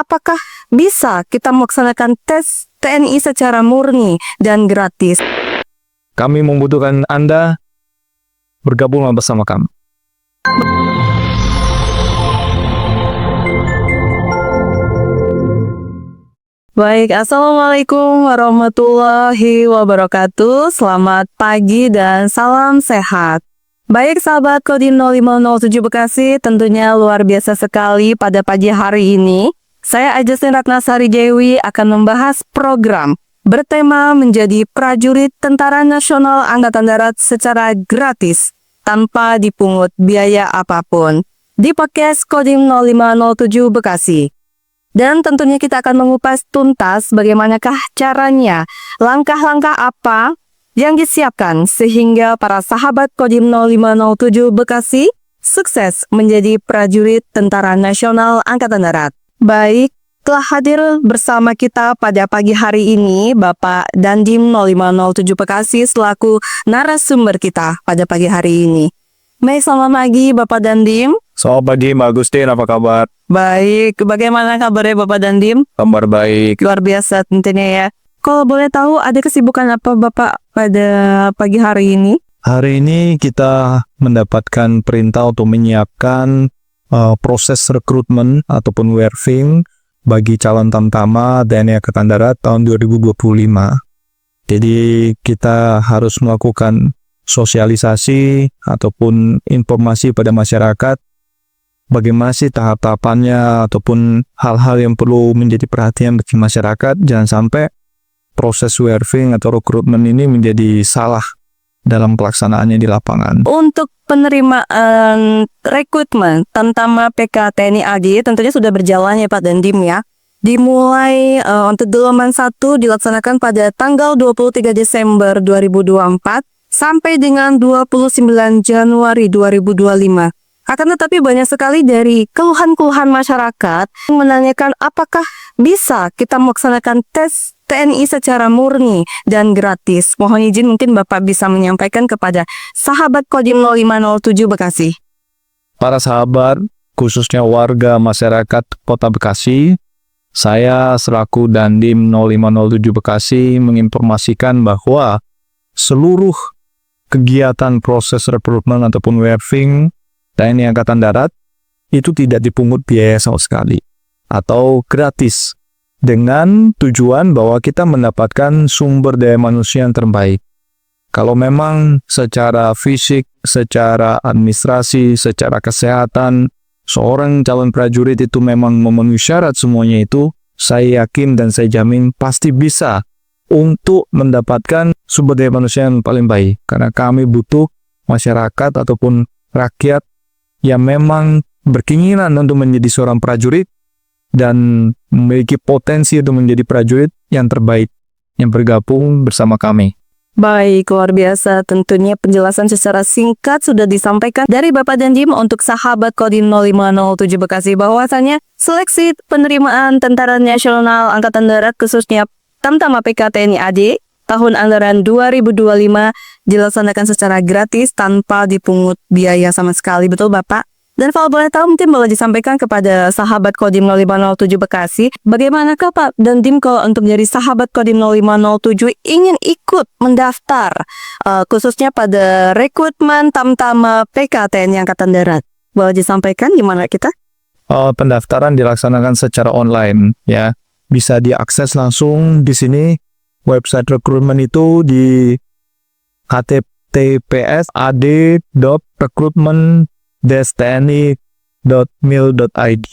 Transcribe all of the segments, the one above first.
apakah bisa kita melaksanakan tes TNI secara murni dan gratis? Kami membutuhkan Anda bergabung bersama kami. Baik, Assalamualaikum warahmatullahi wabarakatuh. Selamat pagi dan salam sehat. Baik sahabat Kodim 0507 Bekasi, tentunya luar biasa sekali pada pagi hari ini. Saya Ajastin Ratnasari Dewi akan membahas program bertema menjadi prajurit Tentara Nasional Angkatan Darat secara gratis tanpa dipungut biaya apapun di podcast Kodim 0507 Bekasi. Dan tentunya kita akan mengupas tuntas bagaimanakah caranya, langkah-langkah apa yang disiapkan sehingga para sahabat Kodim 0507 Bekasi sukses menjadi prajurit Tentara Nasional Angkatan Darat. Baik, telah hadir bersama kita pada pagi hari ini Bapak Dandim 0507 Bekasi selaku narasumber kita pada pagi hari ini. Baik, selamat pagi Bapak Dandim. Selamat pagi Mbak Agustin, apa kabar? Baik, bagaimana kabarnya Bapak Dandim? Kabar baik. Luar biasa tentunya ya. Kalau boleh tahu ada kesibukan apa Bapak pada pagi hari ini? Hari ini kita mendapatkan perintah untuk menyiapkan proses rekrutmen ataupun werving bagi calon tamtama TNI Angkatan Darat tahun 2025. Jadi kita harus melakukan sosialisasi ataupun informasi pada masyarakat bagaimana sih tahap-tahapannya ataupun hal-hal yang perlu menjadi perhatian bagi masyarakat. Jangan sampai proses werving atau rekrutmen ini menjadi salah dalam pelaksanaannya di lapangan. Untuk penerimaan rekrutmen Tamtama PK TNI AD tentunya sudah berjalan ya Pak Dandim ya. Dimulai untuk gelombang 1 dilaksanakan pada tanggal 23 Desember 2024 sampai dengan 29 Januari 2025. Akan tetapi banyak sekali dari keluhan-keluhan masyarakat yang menanyakan apakah bisa kita melaksanakan tes TNI secara murni dan gratis. Mohon izin mungkin Bapak bisa menyampaikan kepada sahabat Kodim 0507 Bekasi. Para sahabat, khususnya warga masyarakat Kota Bekasi, saya selaku Dandim 0507 Bekasi menginformasikan bahwa seluruh kegiatan proses rekrutmen ataupun werving TNI Angkatan Darat itu tidak dipungut biaya sama sekali atau gratis dengan tujuan bahwa kita mendapatkan sumber daya manusia yang terbaik. Kalau memang secara fisik, secara administrasi, secara kesehatan seorang calon prajurit itu memang memenuhi syarat semuanya itu, saya yakin dan saya jamin pasti bisa untuk mendapatkan sumber daya manusia yang paling baik. Karena kami butuh masyarakat ataupun rakyat yang memang berkeinginan untuk menjadi seorang prajurit dan memiliki potensi untuk menjadi prajurit yang terbaik yang bergabung bersama kami. Baik, luar biasa. Tentunya penjelasan secara singkat sudah disampaikan dari Bapak Dandim untuk sahabat Kodim 0507 Bekasi bahwasanya seleksi penerimaan Tentara Nasional Angkatan Darat khususnya Tamtama PK TNI AD tahun anggaran 2025 dilaksanakan secara gratis tanpa dipungut biaya sama sekali. Betul Bapak? Dan kalau boleh tahu mungkin boleh disampaikan kepada sahabat Kodim 0507 Bekasi, bagaimanakah Pak Dandim kalau untuk jadi sahabat Kodim 0507 ingin ikut mendaftar khususnya pada rekrutmen Tamtama PK TNI Angkatan Darat? Boleh disampaikan gimana kita? Pendaftaran dilaksanakan secara online ya. Bisa diakses langsung di sini. Website rekrutmen itu di https://recruitment-tni.mil.id.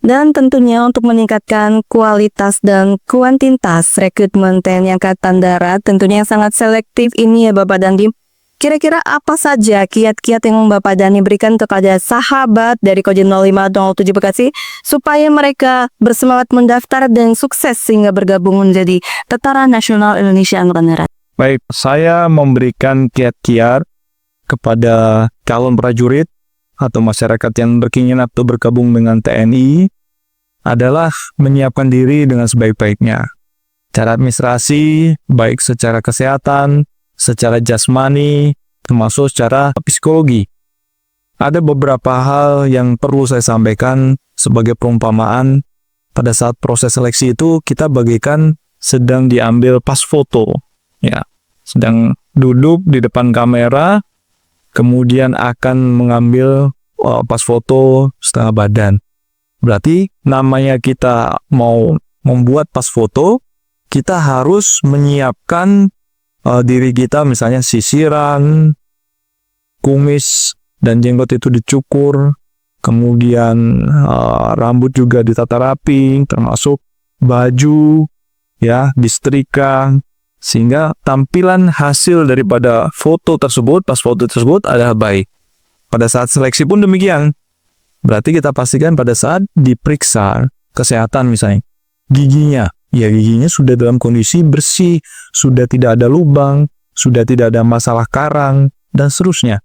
Dan tentunya untuk meningkatkan kualitas dan kuantitas rekrutmen TNI Angkatan Darat tentunya yang sangat selektif ini ya Bapak Dandim. Kira-kira apa saja kiat-kiat yang Bapak Dani berikan kepada sahabat dari Kodim 0507 Bekasi supaya mereka bersemangat mendaftar dan sukses sehingga bergabung menjadi Tentara Nasional Indonesia Angkatan Darat? Baik, saya memberikan kiat-kiat kepada calon prajurit atau masyarakat yang berkeinginan untuk bergabung dengan TNI adalah menyiapkan diri dengan sebaik-baiknya. Cara administrasi, baik secara kesehatan, secara jasmani, termasuk secara psikologi. Ada beberapa hal yang perlu saya sampaikan sebagai perumpamaan pada saat proses seleksi itu kita bagikan sedang diambil pas foto, ya, sedang duduk di depan kamera, kemudian akan mengambil pas foto setengah badan. Berarti namanya kita mau membuat pas foto, kita harus menyiapkan diri kita, misalnya sisiran, kumis dan jenggot itu dicukur, kemudian rambut juga ditata rapi, termasuk baju ya disetrika, sehingga tampilan hasil daripada foto tersebut, pas foto tersebut adalah baik. Pada saat seleksi pun demikian. Berarti kita pastikan pada saat diperiksa kesehatan misalnya, giginya sudah dalam kondisi bersih, sudah tidak ada lubang, sudah tidak ada masalah karang, dan seterusnya.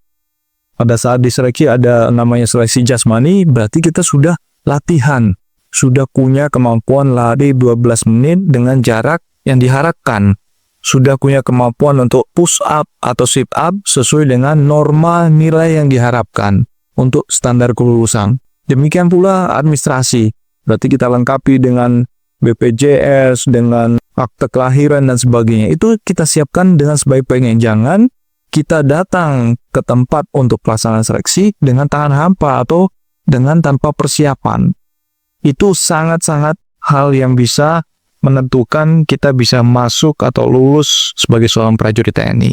Pada saat diseleksi ada namanya seleksi jasmani, berarti kita sudah latihan, sudah punya kemampuan lari 12 menit dengan jarak yang diharapkan, sudah punya kemampuan untuk push up atau sit up sesuai dengan norma nilai yang diharapkan untuk standar kelulusan. Demikian pula administrasi, berarti kita lengkapi dengan BPJS, dengan akte kelahiran dan sebagainya. Itu kita siapkan dengan sebaik-baiknya. Jangan kita datang ke tempat untuk pelaksanaan seleksi dengan tangan hampa atau dengan tanpa persiapan. Itu sangat-sangat hal yang bisa menentukan kita bisa masuk atau lulus sebagai seorang prajurit TNI.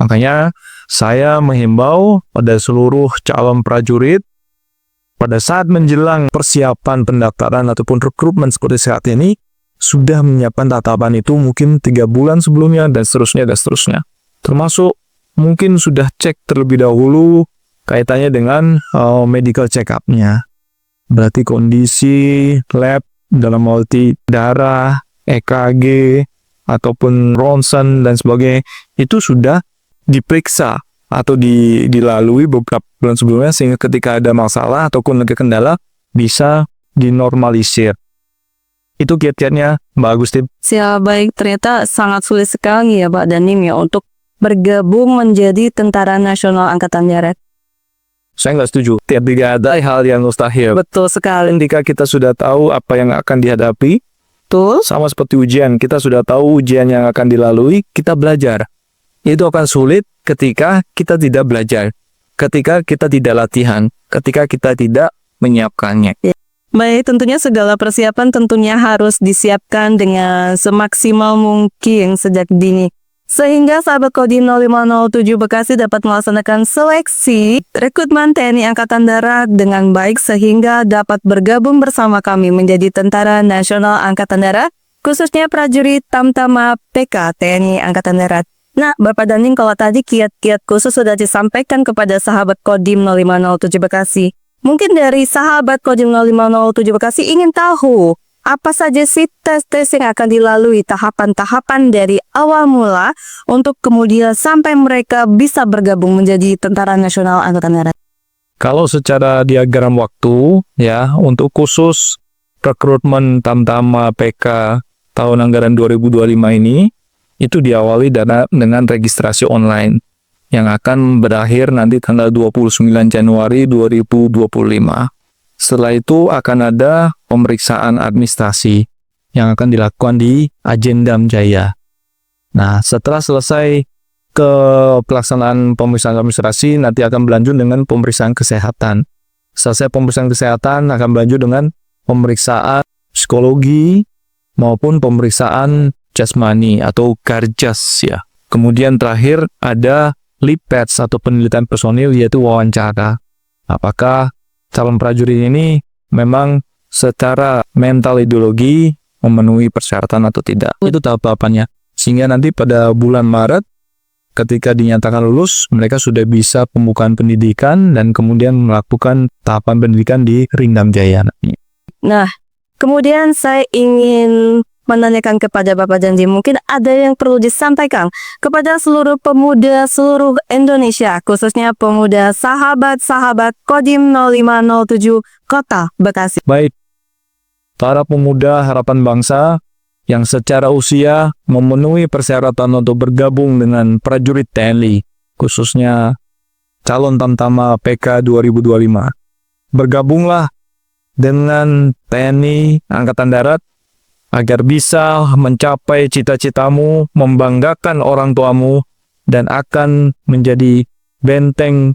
Makanya saya menghimbau pada seluruh calon prajurit pada saat menjelang persiapan pendaftaran ataupun rekrutmen seperti saat ini, sudah menyiapkan tatapan itu mungkin 3 bulan sebelumnya dan seterusnya. Termasuk mungkin sudah cek terlebih dahulu kaitannya dengan medical check-up-nya. Berarti kondisi lab dalam arti darah, EKG, ataupun ronsen dan sebagainya, itu sudah diperiksa atau dilalui beberapa bulan sebelumnya, sehingga ketika ada masalah ataupun ada kendala bisa dinormalisir. Itu kiat-kiatnya Mbak Agustin. Siap, baik, ternyata sangat sulit sekali ya Pak Dandim ya untuk bergabung menjadi Tentara Nasional Angkatan Darat. Saya nggak setuju. Tidak ada hal yang mustahil. Betul sekali. Ketika kita sudah tahu apa yang akan dihadapi, Betul. sama seperti ujian, kita sudah tahu ujian yang akan dilalui, kita belajar. Itu akan sulit ketika kita tidak belajar, ketika kita tidak latihan, ketika kita tidak menyiapkannya. Baik, tentunya segala persiapan tentunya harus disiapkan dengan semaksimal mungkin sejak dini. Sehingga sahabat Kodim 0507 Bekasi dapat melaksanakan seleksi rekrutmen TNI Angkatan Darat dengan baik sehingga dapat bergabung bersama kami menjadi Tentara Nasional Angkatan Darat, khususnya prajurit Tamtama PK TNI Angkatan Darat. Nah, Bapak Dandim, kalau tadi kiat-kiat khusus sudah disampaikan kepada sahabat Kodim 0507 Bekasi. Mungkin dari sahabat Kodim 0507 Bekasi ingin tahu apa saja sih tes-tes yang akan dilalui, tahapan-tahapan dari awal mula untuk kemudian sampai mereka bisa bergabung menjadi Tentara Nasional Angkatan Darat. Kalau secara diagram waktu, ya, untuk khusus rekrutmen Tamtama PK tahun anggaran 2025 ini, itu diawali dengan registrasi online yang akan berakhir nanti tanggal 29 Januari 2025. Setelah itu akan ada pemeriksaan administrasi yang akan dilakukan di Ajendam Jaya. Nah, setelah selesai ke pelaksanaan pemeriksaan administrasi, nanti akan berlanjut dengan pemeriksaan kesehatan. Selesai pemeriksaan kesehatan akan berlanjut dengan pemeriksaan psikologi maupun pemeriksaan jasmani atau garjas ya. Kemudian terakhir ada LIPETS atau penelitian personil, yaitu wawancara. Apakah calon prajurit ini memang secara mental ideologi memenuhi persyaratan atau tidak? Itu tahapannya. Sehingga nanti pada bulan Maret ketika dinyatakan lulus, mereka sudah bisa pembukaan pendidikan dan kemudian melakukan tahapan pendidikan di Rindam Jaya. Nah, kemudian saya ingin menanyakan kepada Bapak Dandim, mungkin ada yang perlu disampaikan kepada seluruh pemuda seluruh Indonesia, khususnya pemuda sahabat-sahabat Kodim 0507 Kota Bekasi. Baik, para pemuda harapan bangsa yang secara usia memenuhi persyaratan untuk bergabung dengan prajurit TNI, khususnya calon Tamtama PK 2025. Bergabunglah dengan TNI Angkatan Darat agar bisa mencapai cita-citamu, membanggakan orang tuamu, dan akan menjadi benteng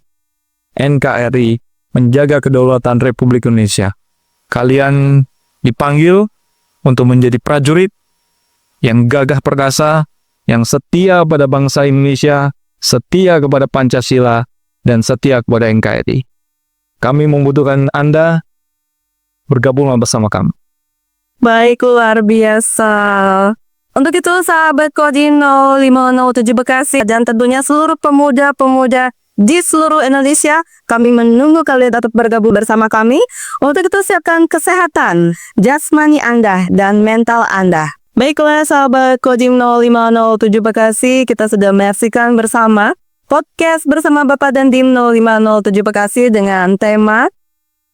NKRI, menjaga kedaulatan Republik Indonesia. Kalian dipanggil untuk menjadi prajurit yang gagah perkasa, yang setia pada bangsa Indonesia, setia kepada Pancasila, dan setia kepada NKRI. Kami membutuhkan Anda, bergabunglah bersama kami. Baik, luar biasa. Untuk itu, sahabat Kodim 0507 Bekasi dan tentunya seluruh pemuda-pemuda di seluruh Indonesia, kami menunggu kalian tetap bergabung bersama kami. Untuk itu, siapkan kesehatan jasmani Anda dan mental Anda. Baiklah, sahabat Kodim 0507 Bekasi, kita sudah menyaksikan bersama podcast bersama Bapak dan Tim 0507 Bekasi dengan tema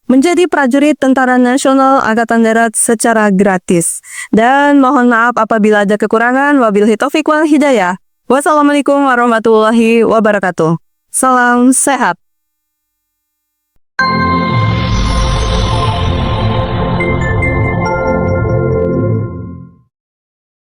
menjadi prajurit Tentara Nasional Angkatan Darat secara gratis. Dan mohon maaf apabila ada kekurangan. Wabillahi taufiq wal hidayah. Wassalamualaikum warahmatullahi wabarakatuh. Salam sehat.